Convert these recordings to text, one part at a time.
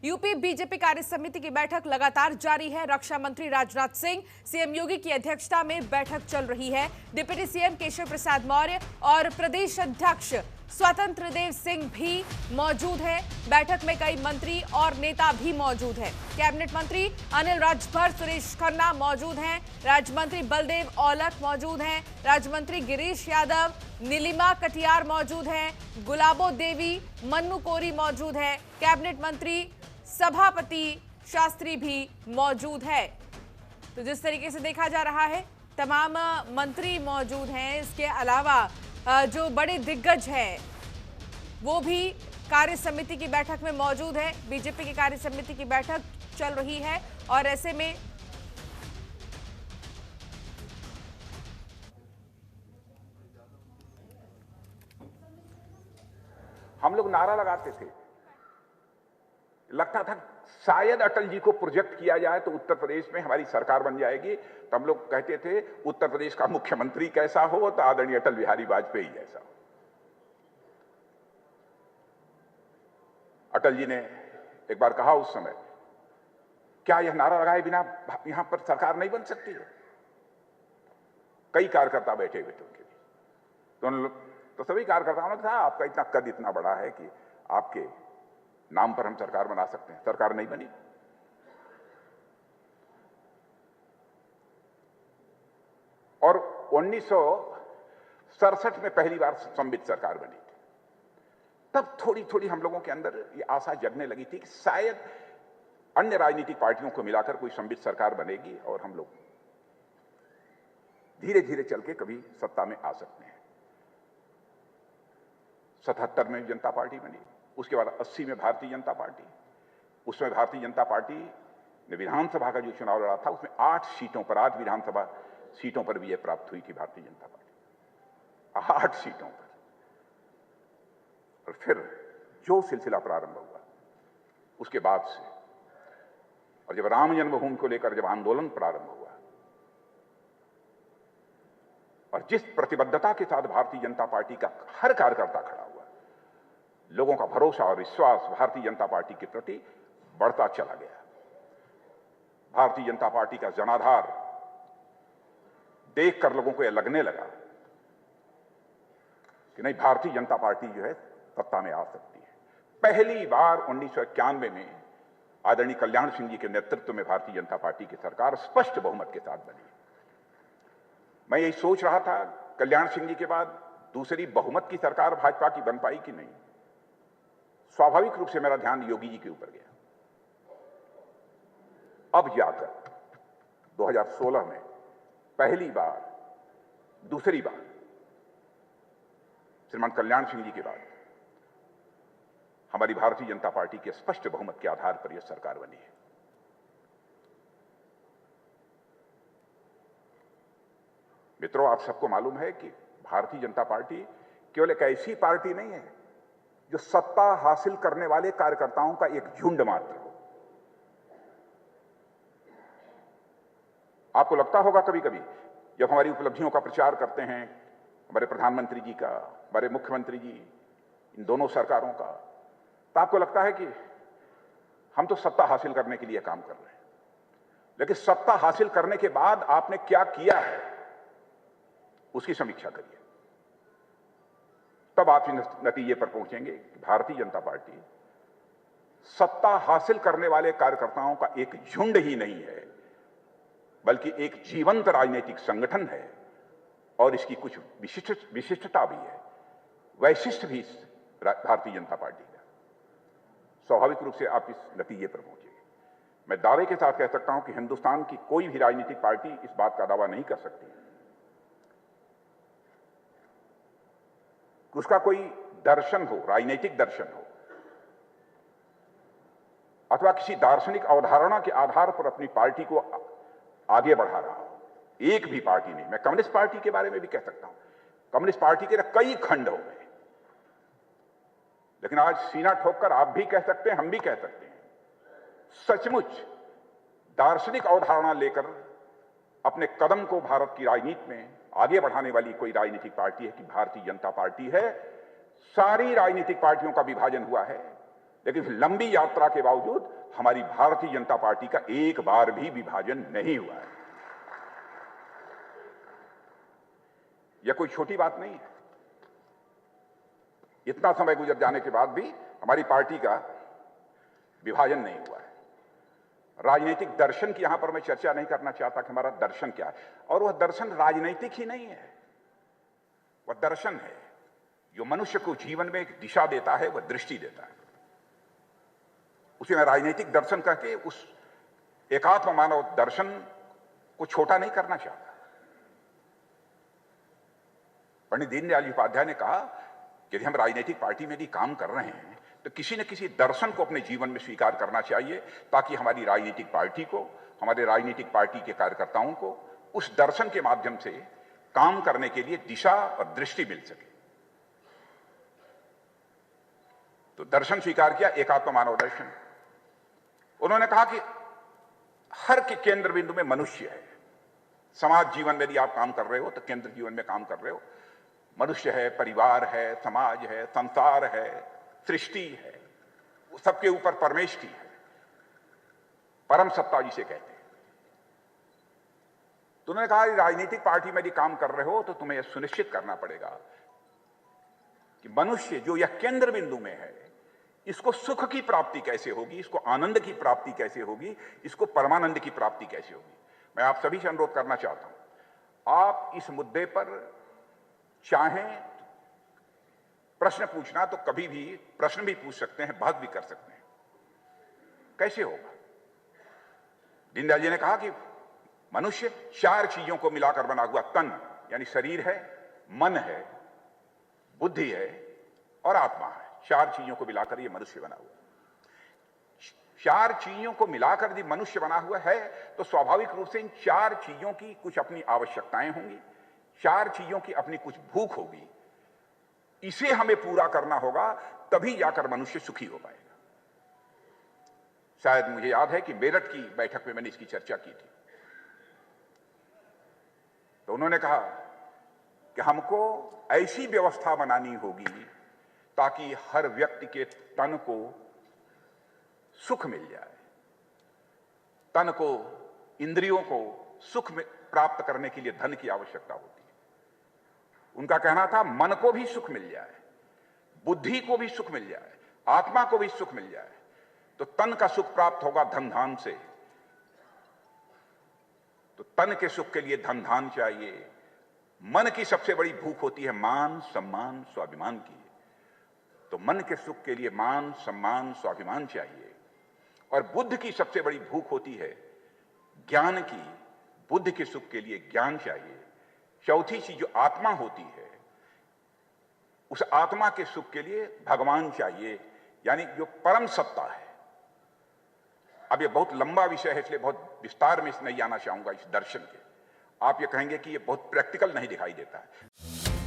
UP BJP कार्य समिति की बैठक लगातार जारी है। रक्षा मंत्री राजनाथ सिंह, सीएम योगी की अध्यक्षता में बैठक चल रही है। डिप्टी सीएम केशव प्रसाद मौर्य और प्रदेश अध्यक्ष स्वतंत्र देव सिंह भी मौजूद हैं। बैठक में कई मंत्री और नेता भी मौजूद हैं। कैबिनेट मंत्री अनिल राजभर, सुरेश खन्ना मौजूद हैं। राज्य मंत्री बलदेव औलख मौजूद हैं। राज्य मंत्री गिरीश यादव, नीलिमा कटियार मौजूद हैं। गुलाबो देवी, मन्नू कोरी मौजूद हैं। कैबिनेट मंत्री सभापति शास्त्री भी मौजूद है। तो जिस तरीके से देखा जा रहा है, तमाम मंत्री मौजूद हैं। इसके अलावा जो बड़े दिग्गज हैं वो भी कार्य समिति की बैठक में मौजूद है। बीजेपी की कार्य समिति की बैठक चल रही है और ऐसे में हम लोग नारा लगाते थे, लगता था शायद अटल जी को प्रोजेक्ट किया जाए तो उत्तर प्रदेश में हमारी सरकार बन जाएगी। तो हम लोग कहते थे उत्तर प्रदेश का मुख्यमंत्री कैसा हो तो आदरणीय अटल बिहारी वाजपेयी जैसा हो। अटल जी ने एक बार कहा उस समय, क्या यह नारा लगाए बिना यहां पर सरकार नहीं बन सकती है? कई कार्यकर्ता बैठे हुए थे उनके बीच, तो सभी कार्यकर्ताओं ने कहा आपका इतना कद इतना बड़ा है कि आपके नाम पर हम सरकार बना सकते हैं। सरकार नहीं बनी। और 1967 में पहली बार संवित सरकार बनी थी। तब थोड़ी थोड़ी हम लोगों के अंदर ये आशा जगने लगी थी कि शायद अन्य राजनीतिक पार्टियों को मिलाकर कोई संवित सरकार बनेगी और हम लोग धीरे धीरे चल के कभी सत्ता में आ सकते हैं। 77 में जनता पार्टी बनी, उसके बाद 80 में भारतीय जनता पार्टी। उसमें भारतीय जनता पार्टी ने विधानसभा का जो चुनाव लड़ा था उसमें 8 सीटों पर, 8 विधानसभा सीटों पर विजय प्राप्त हुई थी भारतीय जनता पार्टी, 8 सीटों पर। और फिर जो सिलसिला प्रारंभ हुआ उसके बाद से, और जब राम जन्मभूमि को लेकर जब आंदोलन प्रारंभ हुआ और जिस प्रतिबद्धता के साथ भारतीय जनता पार्टी का हर कार्यकर्ता खड़ा हुआ, लोगों का भरोसा और विश्वास भारतीय जनता पार्टी के प्रति बढ़ता चला गया। भारतीय जनता पार्टी का जनाधार देखकर लोगों को यह लगने लगा कि नहीं, भारतीय जनता पार्टी जो है सत्ता में आ सकती है। पहली बार 1991 में आदरणीय कल्याण सिंह जी के नेतृत्व में भारतीय जनता पार्टी की सरकार स्पष्ट बहुमत के साथ बनी। मैं यही सोच रहा था कल्याण सिंह जी के बाद दूसरी बहुमत की सरकार भाजपा की बन पाई कि नहीं। स्वाभाविक रूप से मेरा ध्यान योगी जी के ऊपर गया। अब जाकर 2016 में पहली बार, दूसरी बार श्रीमान कल्याण सिंह जी के बाद हमारी भारतीय जनता पार्टी के स्पष्ट बहुमत के आधार पर यह सरकार बनी है। मित्रों, आप सबको मालूम है कि भारतीय जनता पार्टी केवल एक ऐसी पार्टी नहीं है जो सत्ता हासिल करने वाले कार्यकर्ताओं का एक झुंड मात्र हो। आपको लगता होगा कभी कभी जब हमारी उपलब्धियों का प्रचार करते हैं, हमारे प्रधानमंत्री जी का, हमारे मुख्यमंत्री जी, इन दोनों सरकारों का, तो आपको लगता है कि हम तो सत्ता हासिल करने के लिए काम कर रहे हैं। लेकिन सत्ता हासिल करने के बाद आपने क्या किया है उसकी समीक्षा करिए, तब आप इस नतीजे पर पहुंचेंगे कि भारतीय जनता पार्टी सत्ता हासिल करने वाले कार्यकर्ताओं का एक झुंड ही नहीं है, बल्कि एक जीवंत राजनीतिक संगठन है। और इसकी कुछ विशिष्टता भी है, वैशिष्ट भी भारतीय जनता पार्टी का। स्वाभाविक रूप से आप इस नतीजे पर पहुंचेंगे। मैं दावे के साथ कह सकता हूं कि हिंदुस्तान की कोई भी राजनीतिक पार्टी इस बात का दावा नहीं कर सकती कि उसका कोई दर्शन हो, राजनीतिक दर्शन हो, अथवा किसी दार्शनिक अवधारणा के आधार पर अपनी पार्टी को आगे बढ़ा रहा हो। एक भी पार्टी नहीं। मैं कम्युनिस्ट पार्टी के बारे में भी कह सकता हूं, कम्युनिस्ट पार्टी के कई खंड हो गए, लेकिन आज सीना ठोककर आप भी कह सकते हैं, हम भी कह सकते हैं, सचमुच दार्शनिक अवधारणा लेकर अपने कदम को भारत की राजनीति में आगे बढ़ाने वाली कोई राजनीतिक पार्टी है कि भारतीय जनता पार्टी है। सारी राजनीतिक पार्टियों का विभाजन हुआ है, लेकिन इस लंबी यात्रा के बावजूद हमारी भारतीय जनता पार्टी का एक बार भी विभाजन नहीं हुआ है। यह कोई छोटी बात नहीं है। इतना समय गुजर जाने के बाद भी हमारी पार्टी का विभाजन नहीं हुआ है। राजनीतिक दर्शन की यहां पर मैं चर्चा नहीं करना चाहता कि हमारा दर्शन क्या है, और वह दर्शन राजनीतिक ही नहीं है, वह दर्शन है जो मनुष्य को जीवन में एक दिशा देता है, वह दृष्टि देता है। उसे मैं राजनीतिक दर्शन कहके उस एकात्म मानव दर्शन को छोटा नहीं करना चाहता। पंडित दीनदयाल उपाध्याय ने कहा कि यदि हम राजनीतिक पार्टी में भी काम कर रहे हैं तो किसी न किसी दर्शन को अपने जीवन में स्वीकार करना चाहिए, ताकि हमारी राजनीतिक पार्टी को, हमारे राजनीतिक पार्टी के कार्यकर्ताओं को उस दर्शन के माध्यम से काम करने के लिए दिशा और दृष्टि मिल सके। तो दर्शन स्वीकार किया, एकात्म मानव दर्शन। उन्होंने कहा कि हर के केंद्र बिंदु में मनुष्य है। समाज जीवन में यदि आप काम कर रहे हो तो केंद्र जीवन में काम कर रहे हो, मनुष्य है, परिवार है, समाज है, संसार है, सृष्टि है, सबके ऊपर परमेष्टि है, परम सत्ता जिसे कहते हैं। तो उन्होंने कहा राजनीतिक पार्टी में यदि काम कर रहे हो तो तुम्हें यह सुनिश्चित करना पड़ेगा कि मनुष्य जो यह केंद्र बिंदु में है, इसको सुख की प्राप्ति कैसे होगी, इसको आनंद की प्राप्ति कैसे होगी, इसको परमानंद की प्राप्ति कैसे होगी। मैं आप सभी से अनुरोध करना चाहता हूं, आप इस मुद्दे पर चाहें प्रश्न पूछना तो कभी भी प्रश्न भी पूछ सकते हैं, बात भी कर सकते हैं। कैसे होगा? दीनदयाल जी ने कहा कि मनुष्य 4 चीजों को मिलाकर बना हुआ तन, यानी शरीर है, मन है, बुद्धि है और आत्मा है। 4 चीजों को मिलाकर ये मनुष्य बना हुआ। 4 चीजों को मिलाकर यदि मनुष्य बना हुआ है तो स्वाभाविक रूप से इन 4 चीजों की कुछ अपनी आवश्यकताएं होंगी, 4 चीजों की अपनी कुछ भूख होगी। इसे हमें पूरा करना होगा, तभी जाकर मनुष्य सुखी हो पाएगा। शायद मुझे याद है कि मेरठ की बैठक में मैंने इसकी चर्चा की थी, तो उन्होंने कहा कि हमको ऐसी व्यवस्था बनानी होगी ताकि हर व्यक्ति के तन को सुख मिल जाए, तन को, इंद्रियों को सुख में प्राप्त करने के लिए धन की आवश्यकता होती है। उनका कहना था मन को भी सुख मिल जाए, बुद्धि को भी सुख मिल जाए, आत्मा को भी सुख मिल जाए, तो तन का सुख प्राप्त होगा धन धान से। तो तन के सुख के लिए धन धान चाहिए। मन की सबसे बड़ी भूख होती है मान, सम्मान, स्वाभिमान की। तो मन के सुख के लिए मान, सम्मान, स्वाभिमान चाहिए। और बुद्ध की सबसे बड़ी भूख होती है ज्ञान की। बुद्ध के सुख के लिए ज्ञान चाहिए। चौथी चीज जो आत्मा होती है, उस आत्मा के सुख के लिए भगवान चाहिए, यानी जो परम सत्ता है। अब ये बहुत लंबा विषय है, इसलिए बहुत विस्तार में नहीं जाना चाहूंगा इस दर्शन के। आप ये कहेंगे कि ये बहुत प्रैक्टिकल नहीं दिखाई देता है।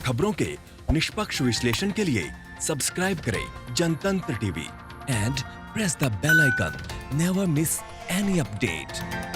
खबरों के निष्पक्ष विश्लेषण के लिए सब्सक्राइब करें Jantantra TV and press the bell icon. Never miss any update.